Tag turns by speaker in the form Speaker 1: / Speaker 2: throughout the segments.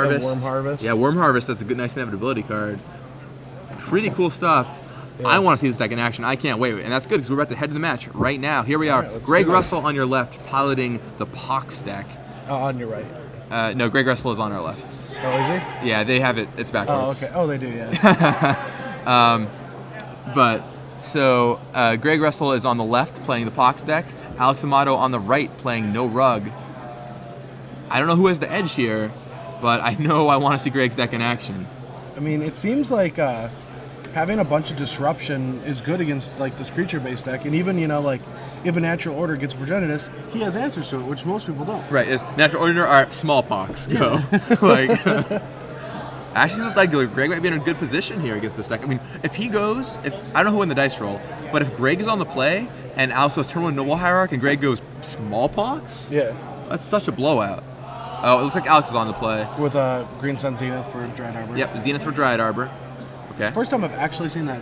Speaker 1: Harvest.
Speaker 2: Worm Harvest.
Speaker 1: Yeah, Worm Harvest. That's a good, nice inevitability card. Pretty cool stuff.
Speaker 2: Yeah.
Speaker 1: I want to see this deck in action. I can't wait. And that's good because we're about to head to the match right now. Here we are.
Speaker 2: Right,
Speaker 1: Greg Russell on your left piloting the Pox deck.
Speaker 2: On your right.
Speaker 1: No, Greg Russell is on our left.
Speaker 2: Oh, is he?
Speaker 1: Yeah, they have it. It's backwards.
Speaker 2: Oh, okay. Oh, they do, yeah.
Speaker 1: So Greg Russell is on the left playing the Pox deck. Alex Amato on the right playing No Rug. I don't know who has the edge here, but I know I want to see Greg's deck in action.
Speaker 2: I mean, it seems like having a bunch of disruption is good against like this creature-based deck, and even like if a natural order gets Progenitus, he has answers to it, which most people don't.
Speaker 1: Right, is natural order or smallpox go. Like, actually, like Greg might be in a good position here against this deck. I mean, if he goes, I don't know who won the dice roll, but if Greg is on the play and Alex goes turn 1 Noble Hierarch and Greg goes smallpox,
Speaker 2: yeah,
Speaker 1: that's such a blowout. Oh, it looks like Alex is on the play
Speaker 2: with Green Sun Zenith for Dryad Arbor.
Speaker 1: Yep, Zenith for Dryad Arbor. Okay.
Speaker 2: First time I've actually seen that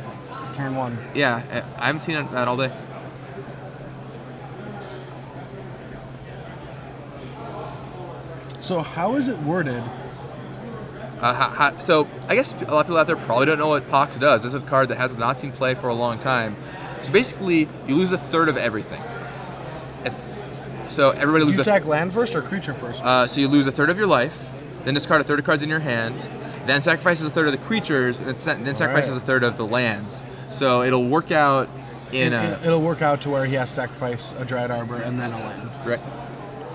Speaker 2: turn 1.
Speaker 1: Yeah, I haven't seen that all day.
Speaker 2: So how is it worded?
Speaker 1: So I guess a lot of people out there probably don't know what Pox does. This is a card that has not seen play for a long time. So basically, you lose a third of everything. So everybody loses.
Speaker 2: Do you sack land first or creature first?
Speaker 1: So you lose a third of your life, then discard a third of cards in your hand, then sacrifices a third of the creatures, and then sacrifices a third of the lands. So it'll work out
Speaker 2: it'll work out to where he has to sacrifice a Dryad Arbor and then a land.
Speaker 1: Right.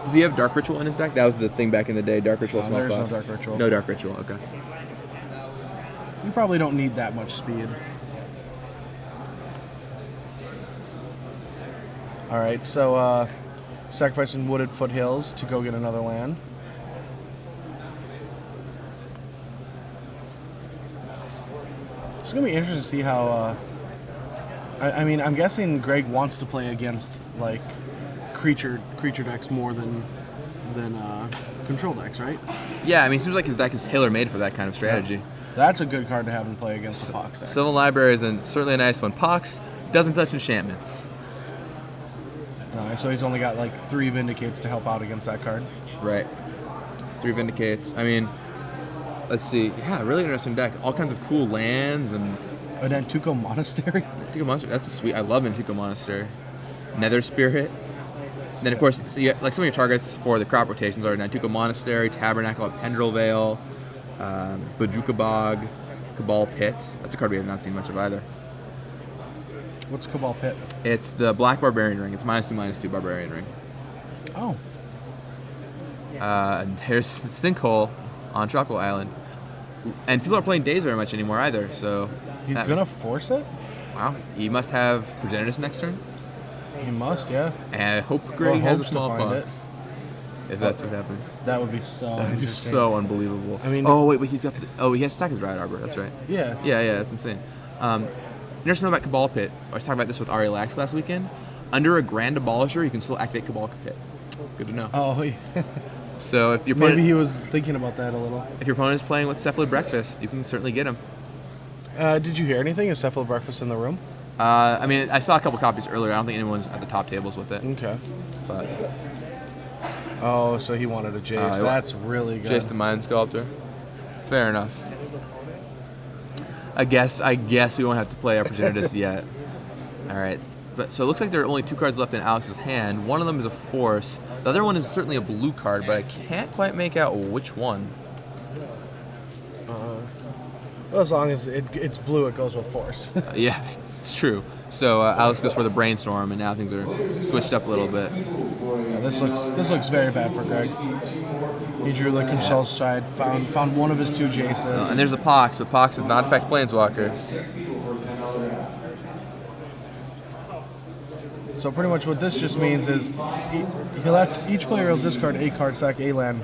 Speaker 1: Does he have Dark Ritual in his deck? That was the thing back in the day, Dark Ritual, small
Speaker 2: There's
Speaker 1: box.
Speaker 2: no Dark Ritual.
Speaker 1: No Dark Ritual, okay.
Speaker 2: You probably don't need that much speed. Alright, so sacrificing Wooded Foothills to go get another land. It's going to be interesting to see how... I mean, I'm guessing Greg wants to play against, like, creature decks more than control decks, right?
Speaker 1: Yeah, I mean, it seems like his deck is tailor-made for that kind of strategy.
Speaker 2: Yeah. That's a good card to have in play against the Pox deck.
Speaker 1: Sylvan Library is certainly a nice one. Pox doesn't touch enchantments.
Speaker 2: So he's only got, like, 3 Vindicates to help out against that card.
Speaker 1: Right. 3 Vindicates. I mean, let's see. Yeah, really interesting deck. All kinds of cool lands and...
Speaker 2: An Antuco Monastery?
Speaker 1: Antuco Monastery, that's a sweet... I love Antuco Monastery. Nether Spirit. Then, of course, so like some of your targets for the crop rotations are Nantuko Monastery, Tabernacle at Pendrell Vale, Bajuka Bog, Cabal Pit. That's a card we have not seen much of either.
Speaker 2: What's Cabal Pit?
Speaker 1: It's the Black Barbarian Ring. It's -2/-2 Barbarian Ring.
Speaker 2: Oh.
Speaker 1: And there's Sinkhole on Tropical Island. And people aren't playing Days very much anymore either, so...
Speaker 2: He's going to force it?
Speaker 1: Wow. He must have Progenitus next turn.
Speaker 2: He must, yeah.
Speaker 1: And I hope Greg has a small box. If that's what happens.
Speaker 2: That would be so
Speaker 1: That'd be
Speaker 2: interesting.
Speaker 1: so unbelievable.
Speaker 2: I mean...
Speaker 1: Oh, wait, he's got... he has to stack his Dryad Arbor. That's right.
Speaker 2: Yeah.
Speaker 1: Yeah, that's insane. Interesting about Cabal Pit. I was talking about this with Ari Lax last weekend. Under a Grand Abolisher, you can still activate Cabal Pit. Good to know.
Speaker 2: Oh, yeah.
Speaker 1: So if your
Speaker 2: Maybe he was thinking about that a little.
Speaker 1: If your opponent is playing with Cephalid Breakfast, you can certainly get him.
Speaker 2: Did you hear anything? Is Cephalid Breakfast in the room?
Speaker 1: I mean, I saw a couple copies earlier. I don't think anyone's at the top tables with it.
Speaker 2: Okay.
Speaker 1: But
Speaker 2: oh, so he wanted a Jace. That's really good.
Speaker 1: Jace the Mind Sculptor. Fair enough. I guess we won't have to play our Progenitus yet. All right. But so it looks like there are only 2 cards left in Alex's hand. One of them is a Force. The other one is certainly a blue card, but I can't quite make out which one.
Speaker 2: Well, as long as it's blue, it goes with Force.
Speaker 1: Yeah, it's true. So Alex goes for the Brainstorm, and now things are switched up a little bit.
Speaker 2: Yeah, this looks very bad for Greg. He drew the Control Stride, found one of his 2 Jaces.
Speaker 1: And there's a Pox, but Pox does not affect Planeswalkers.
Speaker 2: So pretty much what this just means is each player will discard a card, sack a land,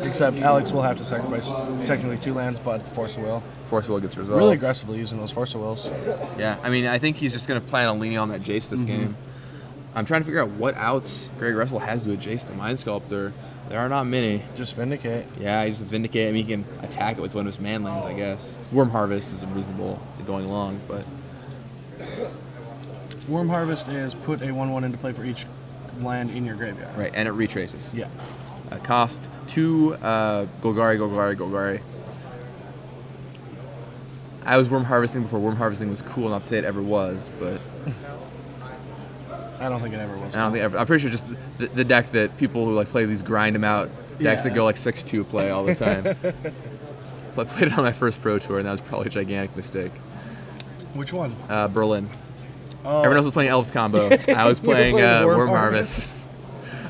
Speaker 2: except Alex will have to sacrifice technically 2 lands, but Force of Will.
Speaker 1: Force of Will gets resolved.
Speaker 2: Really aggressively using those Force of Wills.
Speaker 1: Yeah, I mean, I think he's just going to plan on leaning on that Jace this game. I'm trying to figure out what outs Greg Russell has to a Jace the Mind Sculptor. There are not many.
Speaker 2: Just Vindicate.
Speaker 1: Yeah, he just Vindicate. I mean, he can attack it with one of his man lands, I guess. Worm Harvest is reasonable going along, but...
Speaker 2: Worm Harvest is put a 1/1 into play for each land in your graveyard.
Speaker 1: Right, and it retraces.
Speaker 2: Yeah.
Speaker 1: Cost 2 Golgari. I was Worm Harvesting before Worm Harvesting was cool, not to say it ever was, but
Speaker 2: I don't think it ever was.
Speaker 1: I don't think ever. I'm pretty sure just the deck that people who like play these grind them out decks that go like 6-2 play all the time. I played it on my first Pro Tour, and that was probably a gigantic mistake.
Speaker 2: Which one?
Speaker 1: Berlin.
Speaker 2: Oh.
Speaker 1: Everyone else was playing Elves combo. I was playing Worm Harvest.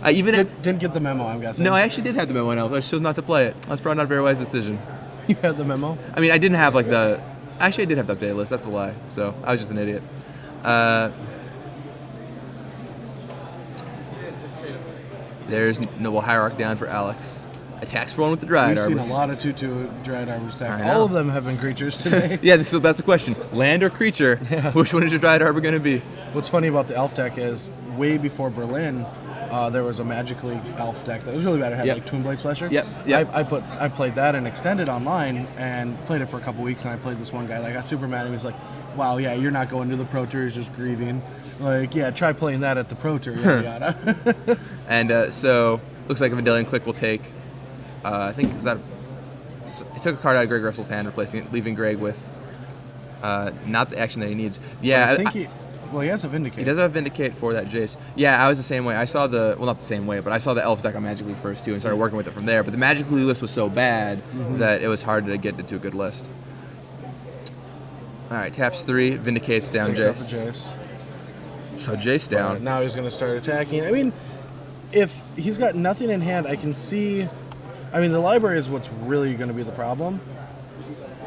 Speaker 1: I
Speaker 2: didn't get the memo, I'm guessing.
Speaker 1: No, I actually did have the memo on Elves. I chose not to play it. That's probably not a very wise decision.
Speaker 2: You had the memo?
Speaker 1: I mean, I didn't have like the... Actually, I did have the updated list. That's a lie. So, I was just an idiot. There's Noble Hierarch down for Alex. Attacks for one with the Dryad Arbor.
Speaker 2: We've seen a lot of 2/2 Dryad Arbor stack. All of them have been creatures today.
Speaker 1: Yeah, so that's the question. Land or creature?
Speaker 2: Yeah.
Speaker 1: Which one is your Dryad Arbor going to be?
Speaker 2: What's funny about the elf deck is, way before Berlin, there was a Magically elf deck that was really bad. It had like Twin Blade Splasher.
Speaker 1: Yep.
Speaker 2: I played that and extended online and played it for a couple weeks, and I played this one guy that got super mad. He was like, wow, yeah, you're not going to the Pro Tour, you're just grieving. Like, yeah, try playing that at the Pro Tour, yada yada.
Speaker 1: And so, looks like a Vendilion Click will take, I think, was that, he took a card out of Greg Russell's hand, replacing it, leaving Greg with not the action that he needs. Yeah,
Speaker 2: I think he has a Vindicate.
Speaker 1: He does have a Vindicate for that Jace. Yeah, I was the same way. I saw well, not the same way, but I saw the Elves deck on Magic League first, too, and started working with it from there. But the Magic League list was so bad that it was hard to get into a good list. All right, taps 3, Vindicates down Jace. So Jace down.
Speaker 2: Right, now he's going to start attacking. I mean, if he's got nothing in hand, I can see... I mean, the library is what's really going to be the problem.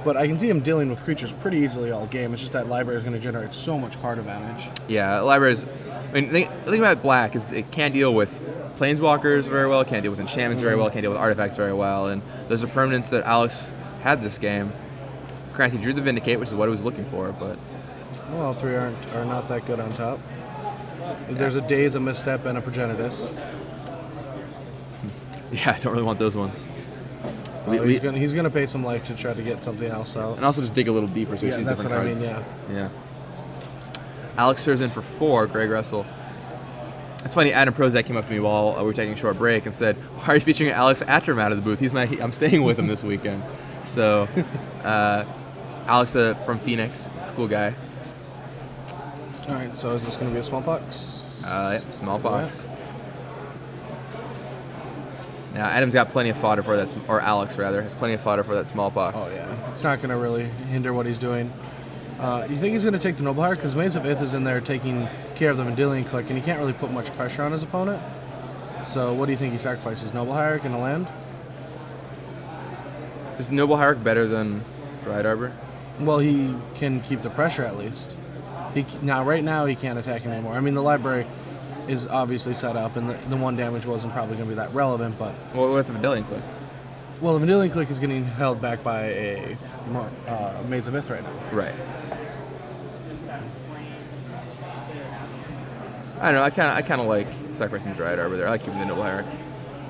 Speaker 2: But I can see him dealing with creatures pretty easily all game. It's just that library is going to generate so much card advantage.
Speaker 1: Yeah, libraries... I mean, the thing about black is it can't deal with planeswalkers very well, can't deal with enchantments very well, can't deal with artifacts very well, and those are permanents that Alex had this game. Granted, he drew the Vindicate, which is what he was looking for, but...
Speaker 2: Well, all three are not that good on top. There's a Daze, a Misstep, and a Progenitus.
Speaker 1: Yeah, I don't really want those ones.
Speaker 2: He's gonna pay some life to try to get something else out.
Speaker 1: And also just dig a little deeper so he sees different cards.
Speaker 2: That's what I mean,
Speaker 1: yeah. Alex serves in for 4, Greg Russell. It's funny, Adam Prozac came up to me while we were taking a short break and said, why are you featuring Alex Atram out of the booth? I'm staying with him this weekend. So, Alex from Phoenix, cool guy.
Speaker 2: Alright, so is this going to be a smallpox?
Speaker 1: Yeah, smallpox. Now, Adam's got plenty of fodder for that, or Alex rather, has plenty of fodder for that smallpox.
Speaker 2: Oh yeah, it's not going to really hinder what he's doing. You think he's going to take the Noble Hierarch? Because Maze of Ith is in there taking care of the Vendilion Click, and he can't really put much pressure on his opponent. So what do you think he sacrifices? Noble Hierarch and a land?
Speaker 1: Is Noble Hierarch better than Dryad Arbor?
Speaker 2: Well, he can keep the pressure at least. Right now, he can't attack him anymore. I mean, the library is obviously set up, and the 1 damage wasn't probably going to be that relevant, but...
Speaker 1: Well, what if the Vendilion Click?
Speaker 2: Well, the Vendilion Click is getting held back by a Maze of Ith right now.
Speaker 1: Right. I don't know, I kind of like sacrificing the Dryad Arbor there. I like keeping the Noble Hierarch.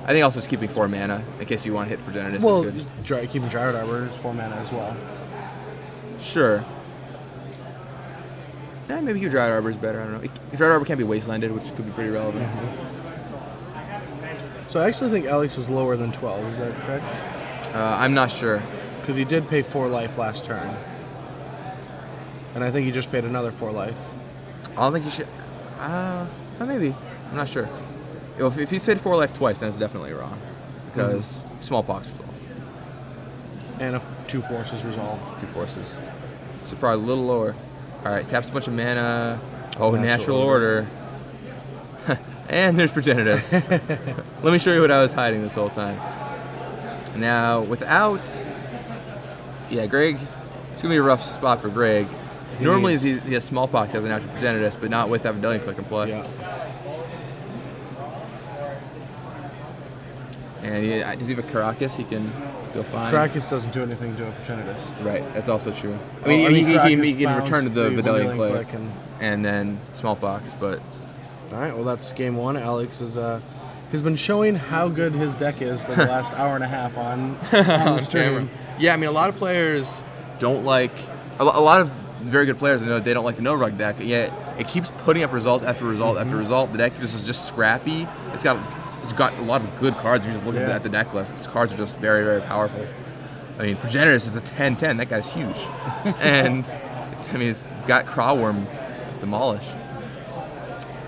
Speaker 1: I think also just keeping 4 mana, in case you want to hit Progenitus
Speaker 2: well,
Speaker 1: is good.
Speaker 2: Keeping Dryad Arbor is 4 mana as well.
Speaker 1: Sure. Yeah, maybe your Dryad Arbor is better, I don't know. Dryad Arbor can be wastelanded, which could be pretty relevant.
Speaker 2: So I actually think Alex is lower than 12, is that correct?
Speaker 1: I'm not sure.
Speaker 2: Because he did pay 4 life last turn. And I think he just paid another 4 life.
Speaker 1: I don't think he should... maybe. I'm not sure. If he's paid 4 life twice, then it's definitely wrong. Because smallpox resolved.
Speaker 2: And 2 forces resolved.
Speaker 1: 2 forces. So probably a little lower. Alright, taps a bunch of mana. Oh, natural order. And there's Progenitus. Let me show you what I was hiding this whole time. Now, without... Yeah, Greg... It's going to be a rough spot for Greg. Normally he has smallpox, he has a natural Progenitus, but not with that Vendilion Click in play.
Speaker 2: Yeah.
Speaker 1: And does he have a Caracas? He can go fine.
Speaker 2: Caracas doesn't do anything to a Progenitus.
Speaker 1: Right, that's also true. I mean, he can return to the Vendilion Click and then smallpox, but...
Speaker 2: Alright, well that's game 1. Alex has been showing how good his deck is for the last hour and a half on the stream.
Speaker 1: Yeah, I mean, a lot of players don't like... A lot of very good players, they don't like the no-rug deck, yet it keeps putting up result after result after result. The deck is just scrappy. It's got it's got a lot of good cards. If you're just looking at the deck list, these cards are just very, very powerful. I mean, Progenitus is a 10/10. That guy's huge. And, it's got Crawworm demolished.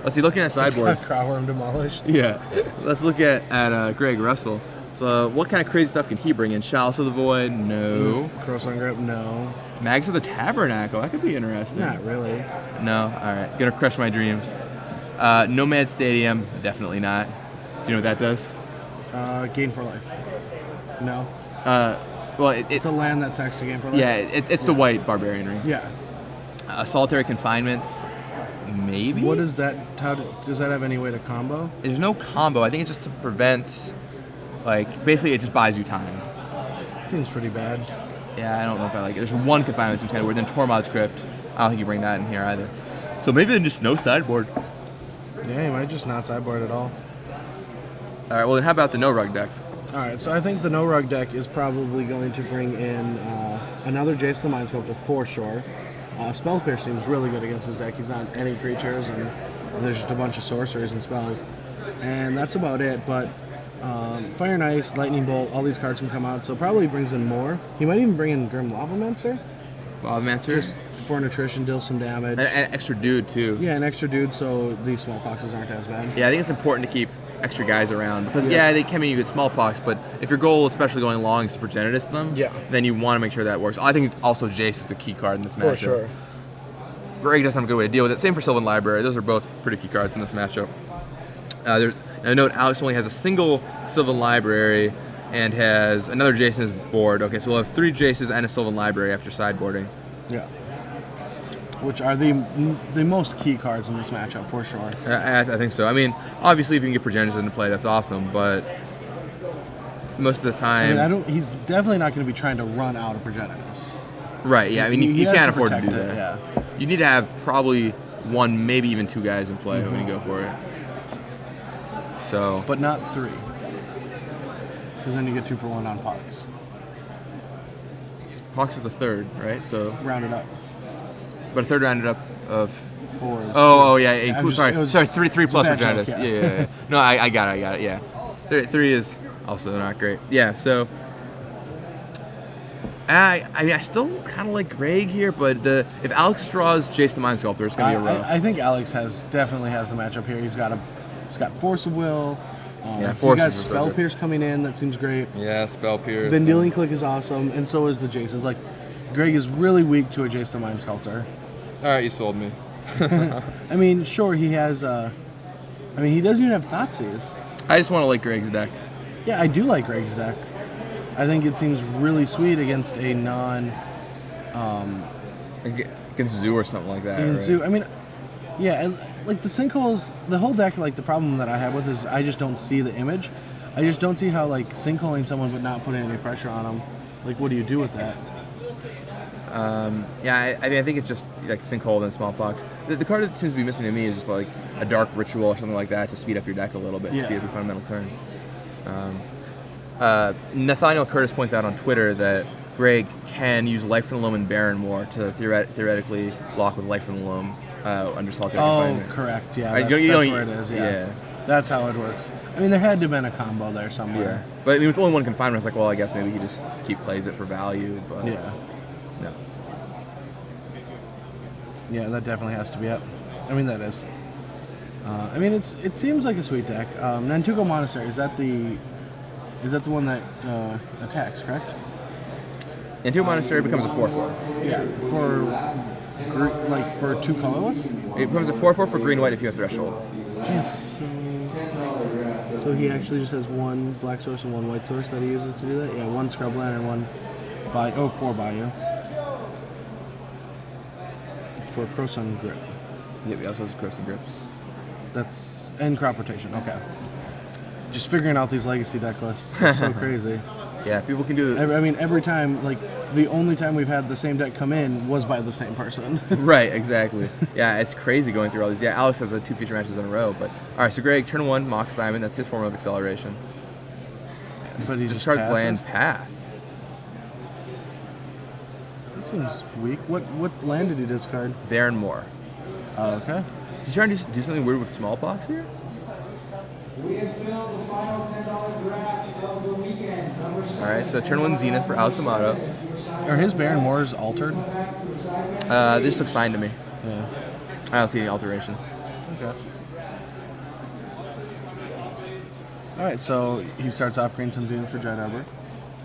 Speaker 1: Let's see, looking at sideboards.
Speaker 2: It's got Crawworm demolished.
Speaker 1: Yeah. Let's look at Greg Russell. So, what kind of crazy stuff can he bring in? Chalice of the Void? No.
Speaker 2: Croson Grip? No.
Speaker 1: Mags of the Tabernacle? That could be interesting.
Speaker 2: Not really.
Speaker 1: No? Alright. Gonna crush my dreams. Nomad Stadium? Definitely not. Do you know what that does?
Speaker 2: Gain for life. No.
Speaker 1: Well,
Speaker 2: it's a land that sacks to gain for life.
Speaker 1: Yeah, it's the white Barbarian Ring.
Speaker 2: Yeah.
Speaker 1: Solitary Confinement? Maybe?
Speaker 2: What is that? Does that have any way to combo?
Speaker 1: There's no combo. I think it's just to prevent, basically it just buys you time.
Speaker 2: Seems pretty bad.
Speaker 1: Yeah, I don't know if I like it. There's one confinement that seems kind of weird. Then Tormod's Crypt. I don't think you bring that in here either. So maybe then just no sideboard.
Speaker 2: Yeah, you might just not sideboard at all.
Speaker 1: Alright, well then how about the no rug deck?
Speaker 2: Alright, so I think the no rug deck is probably going to bring in another Jace the Mind Sculptor for sure. Spell Pierce seems really good against his deck. He's not any creatures, and there's just a bunch of sorceries and spells. And that's about it, but Fire and Ice, Lightning Bolt, all these cards can come out, so probably brings in more. He might even bring in Grim Lavamancer.
Speaker 1: Lavamancer?
Speaker 2: Just for nutrition, deal some damage.
Speaker 1: An extra dude, too.
Speaker 2: Yeah, an extra dude, so these smallpoxes aren't as bad.
Speaker 1: Yeah, I think it's important to keep extra guys around, because they can mean you get smallpox, but if your goal, especially going long, is to Progenitus them, then you want to make sure that works. I think also Jace is the key card in this matchup.
Speaker 2: For sure.
Speaker 1: Greg doesn't have a good way to deal with it. Same for Sylvan Library. Those are both pretty key cards in this matchup. I note Alex only has a single Sylvan Library and has another Jace in his board. Okay, so we'll have 3 Jaces and a Sylvan Library after sideboarding.
Speaker 2: Yeah. Which are the most key cards in this matchup, for sure.
Speaker 1: I think so. I mean, obviously, if you can get Progenitus into play, that's awesome, but most of the time...
Speaker 2: he's definitely not going to be trying to run out of Progenitus.
Speaker 1: Right, yeah. I mean, you can't afford to do
Speaker 2: it,
Speaker 1: that.
Speaker 2: Yeah.
Speaker 1: You need to have probably 1, maybe even 2 guys in play when you go for it. So...
Speaker 2: But not 3. Because then you get 2 for 1 on Pox.
Speaker 1: Pox is the third, right? So
Speaker 2: round it up.
Speaker 1: But a third rounded up of
Speaker 2: 4.
Speaker 1: Oh yeah. Sorry. 3 plus Progenitus. Yeah. No, I got it. Yeah. 3 is also not great. Yeah. So I still kind of like Greg here, but if Alex draws Jace the Mind Sculptor, it's gonna be a rough.
Speaker 2: I think Alex definitely has the matchup here. He's got Force of Will.
Speaker 1: Force
Speaker 2: he got Spell Pierce coming in. That seems great.
Speaker 1: Yeah, Spell Pierce.
Speaker 2: Vendilion Click is awesome, and so is the Jaces. Greg is really weak to a Jace the Mind Sculptor.
Speaker 1: All right, you sold me.
Speaker 2: I mean, sure, he has. He doesn't even have Thoughtseize.
Speaker 1: I just want to like Greg's deck.
Speaker 2: Yeah, I do like Greg's deck. I think it seems really sweet against a non.
Speaker 1: Against Zoo or something like that. Right?
Speaker 2: Zoo. I mean, yeah, and the sinkholes. The whole deck, the problem that I have with is I just don't see the image. I just don't see how sinkholing someone but not putting any pressure on them. What do you do with that?
Speaker 1: I think it's just Sinkhole and Smallpox. The card that seems to be missing to me is just a Dark Ritual or something like that to speed up your deck a little bit, speed up your fundamental turn. Nathaniel Curtis points out on Twitter that Greg can use Life from the Loam and Baron more to theoretically block with Life from the Loam under Solitary Confinement.
Speaker 2: Oh, correct. Yeah, that's where it is. Yeah. That's how it works. I mean, there had to have been a combo there somewhere.
Speaker 1: Yeah. But with only 1 confinement, I was I guess maybe he just plays it for value. But
Speaker 2: yeah.
Speaker 1: No.
Speaker 2: Yeah, that definitely has to be it. That is. It seems like a sweet deck. Nantuko Monastery, is that the one that attacks, correct?
Speaker 1: Nantuko Monastery becomes a 4/4.
Speaker 2: Yeah, for 2 colorless?
Speaker 1: It becomes a 4/4 for green-white if you have Threshold.
Speaker 2: Yes. So he actually just has 1 black source and 1 white source that he uses to do that? Yeah, 1 Scrubland and 1 4 Bayou. For Croson Grip.
Speaker 1: Yep, he also has Croson Grips.
Speaker 2: And Crop Rotation, okay. Just figuring out these legacy deck lists is so crazy.
Speaker 1: Yeah, people can do
Speaker 2: it. Every time, the only time we've had the same deck come in was by the same person.
Speaker 1: Right, exactly. Yeah, it's crazy going through all these. Yeah, Alex has 2 feature matches in a row. But all right, so Greg, turn 1, Mox Diamond. That's his form of acceleration.
Speaker 2: But he
Speaker 1: discards land, pass.
Speaker 2: That seems weak. What land did he discard?
Speaker 1: Baron Moor.
Speaker 2: Oh, okay.
Speaker 1: Is he trying to do something weird with Smallpox here?
Speaker 3: We have filled the final $10 draft of the weekend.
Speaker 1: All right, so turn 1 Zenith for Alex Amato.
Speaker 2: Are his Baron Moors altered?
Speaker 1: This looks fine to me.
Speaker 2: Yeah.
Speaker 1: I don't see any alterations.
Speaker 2: Okay. All right, so he starts off Green Sun Zenith for Dread Arbor.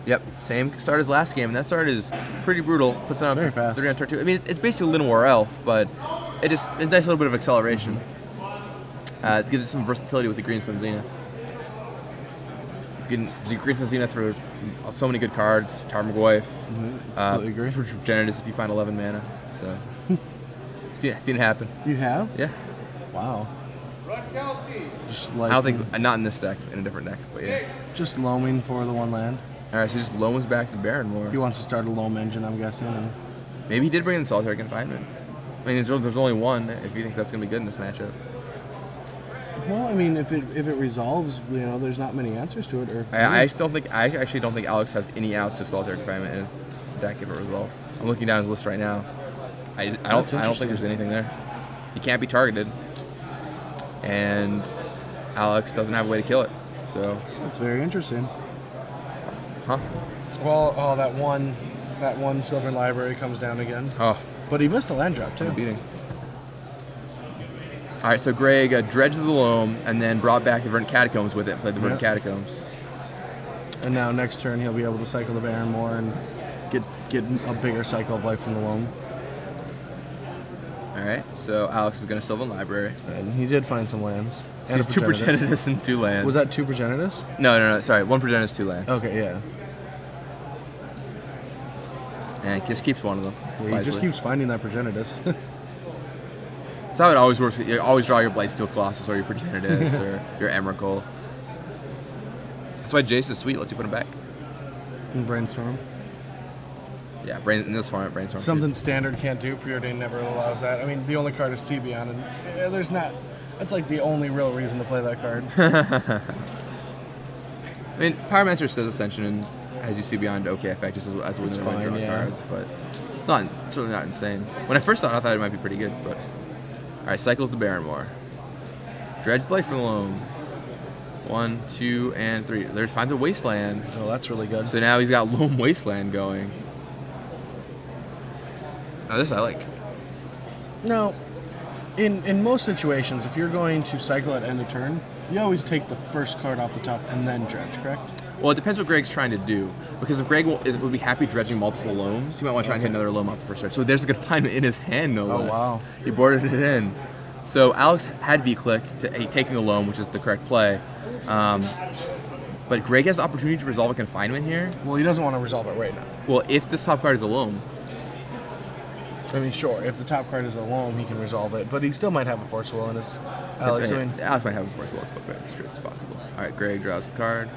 Speaker 1: Yep, same start as last game, and that start is pretty brutal. Puts on
Speaker 2: very fast.
Speaker 1: 3 on turn 2. I mean, it's basically Linoir Elf, but it's a nice little bit of acceleration. It gives it some versatility with the Green Sun Zenith. You can use Green Sun Zenith for so many good cards. Tarmogoyf.
Speaker 2: Completely agree.
Speaker 1: For Genetist if you find 11 mana. So, seen it happen.
Speaker 2: You have?
Speaker 1: Yeah.
Speaker 2: Wow. Just like
Speaker 1: I don't think, not in this deck, in a different deck, but yeah.
Speaker 2: just loaming for the 1 land.
Speaker 1: Alright, so just Loam's back to Baron more.
Speaker 2: He wants to start a loam engine, I'm guessing. And
Speaker 1: Maybe he did bring in Solitary Confinement. I mean, there's only one if he thinks that's going to be good in this matchup.
Speaker 2: well, I mean, if it resolves, there's not many answers to it. Or
Speaker 1: I actually don't think Alex has any outs to Solitary Confinement in his deck if it resolves. I'm looking down his list right now. I don't think there's anything there. He can't be targeted, and Alex doesn't have a way to kill it. So
Speaker 2: that's very interesting.
Speaker 1: Huh?
Speaker 2: Well, that one Sylvan Library comes down again.
Speaker 1: Oh,
Speaker 2: But he missed a land drop too.
Speaker 1: beating. All right, so Greg dredged the loam and then brought back the Verdant Catacombs with it. Played the Verdant Catacombs.
Speaker 2: And now next turn he'll be able to cycle the Baron more and get a bigger cycle of life from the loam.
Speaker 1: All right, so Alex is going to Sylvan Library.
Speaker 2: And he did find some lands.
Speaker 1: So he's 2 Progenitus and 2 lands.
Speaker 2: Was that 2 Progenitus?
Speaker 1: No. Sorry, 1 Progenitus, 2 lands.
Speaker 2: Okay, yeah.
Speaker 1: And just keeps one of them.
Speaker 2: Yeah, he just keeps finding that Progenitus.
Speaker 1: That's how it always works. You always draw your Blightsteel Colossus or your Progenitus or your Emrakul. That's why Jace is sweet. Lets you put him back.
Speaker 2: And Brainstorm.
Speaker 1: Yeah, in this format, Brainstorm.
Speaker 2: Something standard can't do. Preordain never allows that. I mean, the only card is Sebion, and there's not. That's like the only real reason to play that card.
Speaker 1: I mean, Pyromancer says Ascension and has you see beyond OK effect just as a way to draw cards, but it's certainly not insane. When I first thought it might be pretty good, but all right, cycles the Barrenmore. Dredge Life from the Loam. 1, 2, and 3. There finds a Wasteland.
Speaker 2: Oh, that's really good.
Speaker 1: So now he's got Loam Wasteland going. Now this I like.
Speaker 2: No, in most situations, if you're going to cycle at end of turn, you always take the first card off the top and then dredge, correct?
Speaker 1: Well, it depends what Greg's trying to do. Because if Greg would be happy dredging multiple loams, he might want to try and hit another loam off the first turn. So there's a confinement in his hand, no less.
Speaker 2: Oh, wow.
Speaker 1: He boarded it in. So Alex had V-click, taking a loam, which is the correct play. But Greg has the opportunity to resolve a confinement here.
Speaker 2: Well, he doesn't want to resolve it right now.
Speaker 1: Well, if this top card is a loam.
Speaker 2: I mean, sure, if the top card is a loam, he can resolve it. But he still might have a Force Will in his Alex.
Speaker 1: Alex might have a Force Will, but it's true, it's possible. All right, Greg draws a card.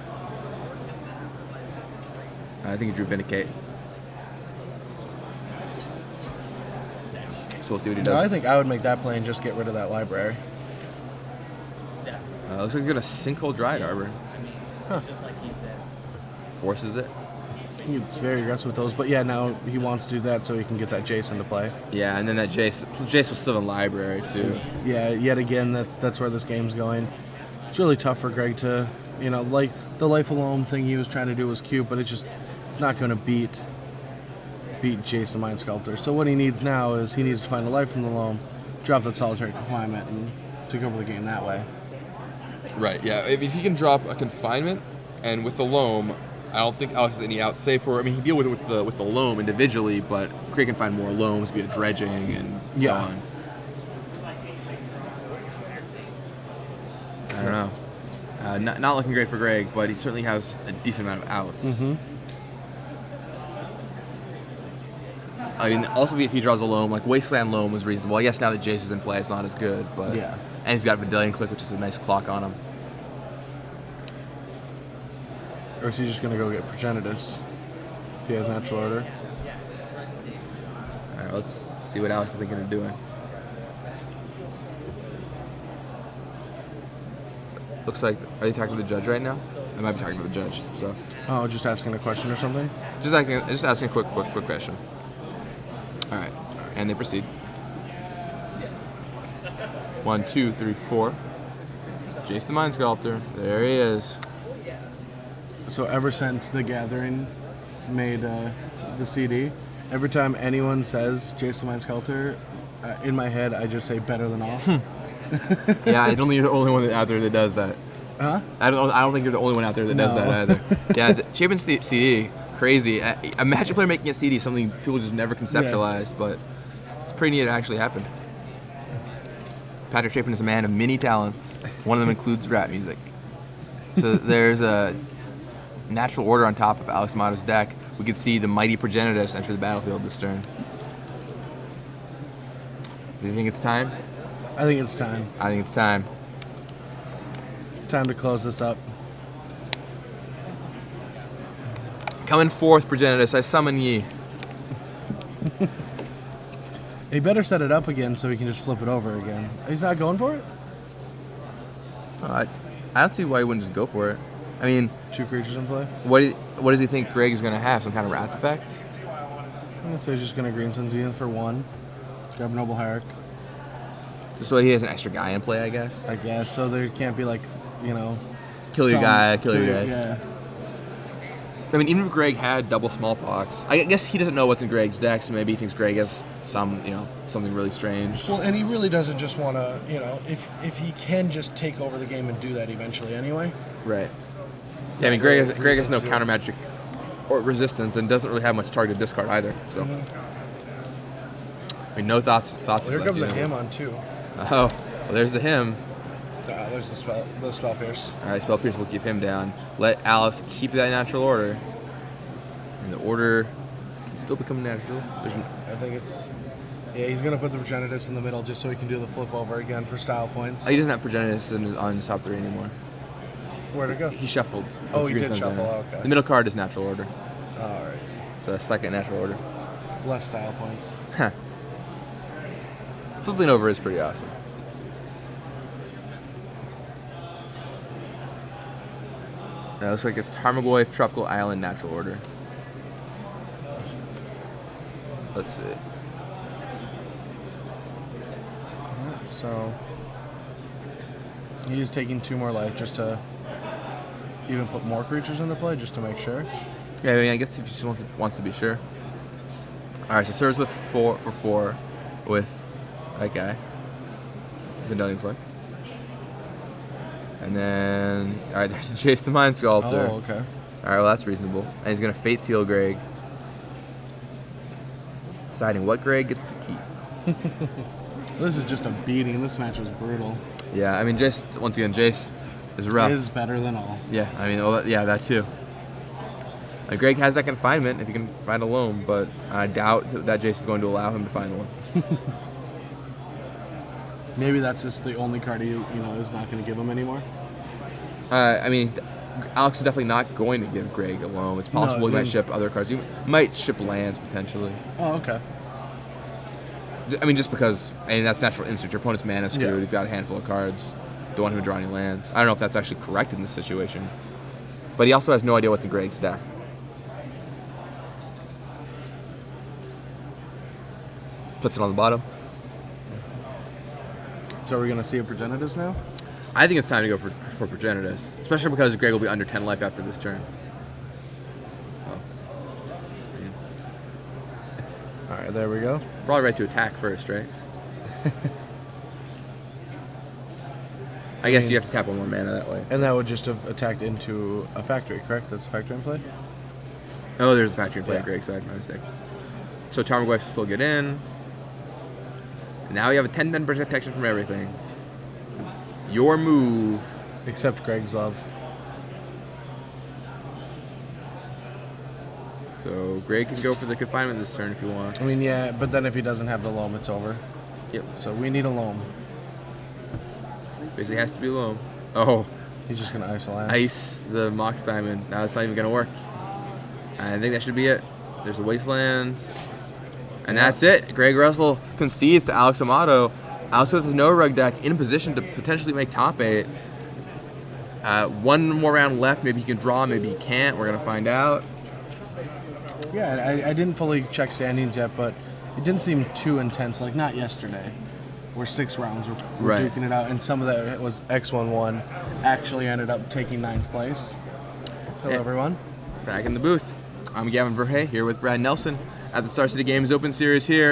Speaker 1: I think he drew Vindicate. So we'll see what he does.
Speaker 2: No, I think I would make that play and just get rid of that library.
Speaker 1: Looks like he's going to Sinkhole Dryad Arbor.
Speaker 2: Huh.
Speaker 1: Forces it.
Speaker 2: It's very aggressive with those, but yeah, now he wants to do that so he can get that Jace into play.
Speaker 1: Yeah, and then that Jace was still in Library too.
Speaker 2: Yeah, yet again, that's where this game's going. It's really tough for Greg to, like the Life Alone thing he was trying to do was cute, but it's not going to beat Jace the Mind Sculptor. So what he needs now is he needs to find a life from the loam, drop that Solitary Confinement, and take over the game that way.
Speaker 1: Right. Yeah. If he can drop a confinement, and with the loam, I don't think Alex has any out. Save for, he can deal with it with the loam individually, but Greg can find more loams via dredging and so on. I don't know. Not looking great for Greg, but he certainly has a decent amount of outs.
Speaker 2: Mm-hmm.
Speaker 1: I mean, also if he draws a loam, like Wasteland Loam was reasonable. I guess now that Jace is in play, it's not as good, but
Speaker 2: yeah.
Speaker 1: And he's got Vidalian Click, which is a nice clock on him.
Speaker 2: Or is he just going to go get Progenitus if he has Natural Order?
Speaker 1: All right, let's see what Alex is thinking of doing. Looks like, are you talking to the judge right now? I might be talking to the judge. So.
Speaker 2: Oh, just asking a question or something?
Speaker 1: Just asking a quick question. All right, and they proceed. 1, 2, 3, 4. Jace the Mind Sculptor. There he is.
Speaker 2: So ever since The Gathering made the CD, every time anyone says Jason Mind Sculptor, in my head I just say better than all.
Speaker 1: Yeah, I don't think you're the only one out there that does that.
Speaker 2: Huh?
Speaker 1: I don't think you're the only one out there that does that either. Yeah, shaping CD, crazy. Imagine a player making a CD, something people just never conceptualized, but it's pretty neat it actually happened. Patrick Chapin is a man of many talents. One of them includes rap music. So there's a natural order on top of Alex Amato's deck. We can see the mighty Progenitus enter the battlefield this turn. Do you think it's time?
Speaker 2: I think it's time.
Speaker 1: I think it's time.
Speaker 2: It's time to close this up.
Speaker 1: Coming forth, Progenitus, I summon ye.
Speaker 2: He better set it up again so he can just flip it over again. He's not going for it?
Speaker 1: I don't see why he wouldn't just go for it. I mean,
Speaker 2: 2 creatures in play?
Speaker 1: what does he think Greg is going to have? Some kind of wrath effect?
Speaker 2: So he's just going to Green Sun Zenith for 1. Grab Noble Hierarch.
Speaker 1: Just so he has an extra guy in play, I guess.
Speaker 2: I guess. So there can't be like, you know...
Speaker 1: Kill your guy, kill your guy.
Speaker 2: Yeah.
Speaker 1: I mean, even if Greg had double smallpox, I guess he doesn't know what's in Greg's deck, so maybe he thinks Greg has something really strange.
Speaker 2: Well, and he really doesn't just want to, if he can just take over the game and do that eventually anyway.
Speaker 1: Right. Yeah, I mean, Greg has no counter magic or resistance and doesn't really have much targeted discard either. So, I mean, no thoughts.
Speaker 2: Well, here comes the him on 2.
Speaker 1: Oh, well, there's the him.
Speaker 2: There's the spell pierce.
Speaker 1: All right, spell pierce will keep him down. Let Alice keep that natural order, and the order can still become natural.
Speaker 2: I think it's. Yeah, he's gonna put the Progenitus in the middle just so he can do the flip over again for style points.
Speaker 1: Oh, he doesn't have Progenitus on his top 3 anymore.
Speaker 2: Where'd it go?
Speaker 1: He shuffled.
Speaker 2: Oh, he did shuffle. Oh, okay.
Speaker 1: The middle card is natural order.
Speaker 2: All right.
Speaker 1: So second natural order.
Speaker 2: Less style points.
Speaker 1: Huh. Flipping over is pretty awesome. It looks like it's Tarmogoyf, Tropical Island, natural order. Let's see.
Speaker 2: So he is taking 2 more life just to even put more creatures into play, just to make sure.
Speaker 1: Yeah, I mean, I guess if he just wants to be sure. All right, so serves with 4 with that guy, Vendelian Flick. And then, all right, there's Jace the Mind Sculptor.
Speaker 2: Oh, okay.
Speaker 1: All right, well, that's reasonable. And he's going to Fate Seal Greg. Deciding what Greg gets to keep.
Speaker 2: This is just a beating. This match was brutal.
Speaker 1: Yeah, I mean, once again, Jace is rough.
Speaker 2: Is better than all.
Speaker 1: Yeah, I mean, that too. Greg has that confinement if he can find a loam, but I doubt that Jace is going to allow him to find one.
Speaker 2: Maybe that's just the only card he is not going to give him anymore.
Speaker 1: I mean, Alex is definitely not going to give Greg a loam. It's possible he might ship other cards. He might ship lands potentially.
Speaker 2: Oh, okay.
Speaker 1: I mean, just because, that's natural instinct. Your opponent's mana is screwed.
Speaker 2: Yeah.
Speaker 1: He's got a handful of cards. Don't want him to draw any lands. I don't know if that's actually correct in this situation. But he also has no idea what's in Greg's deck. Puts it on the bottom.
Speaker 2: So are we going to see a Progenitus now?
Speaker 1: I think it's time to go for Progenitus, especially because Greg will be under 10 life after this turn. Oh.
Speaker 2: All right, there we go.
Speaker 1: Probably right to attack first, right? I guess you have to tap one more mana that way.
Speaker 2: And that would just have attacked into a factory, correct? That's a factory in play?
Speaker 1: Oh, there's a factory in play
Speaker 2: Yeah.
Speaker 1: on Greg's side, my mistake. So Tarmogoyf will still get in. Now you have a 10% protection from everything. Your move.
Speaker 2: Except Greg's love.
Speaker 1: So Greg can go for the confinement this turn if he wants.
Speaker 2: I mean, yeah, but then if he doesn't have the loam, it's over.
Speaker 1: Yep.
Speaker 2: So we need a loam.
Speaker 1: Basically has to be low. Oh,
Speaker 2: He's just going to ice a land.
Speaker 1: ice the Mox Diamond. Now it's not even going to work. I think that should be it. There's the Wastelands. And that's it. Greg Russell concedes to Alex Amato. Alex with his no rug deck in position to potentially make top 8. One more round left. Maybe he can draw, maybe he can't. We're going to find out.
Speaker 2: Yeah, I didn't fully check standings yet, but it didn't seem too intense, like not yesterday. where 6 rounds were
Speaker 1: Right.
Speaker 2: duking it out, and some of that was X11 actually ended up taking 9th place. Hello,
Speaker 1: Hey.
Speaker 2: everyone.
Speaker 1: Back in the booth. I'm Gavin Verhey here with Brad Nelson at the Star City Games Open Series here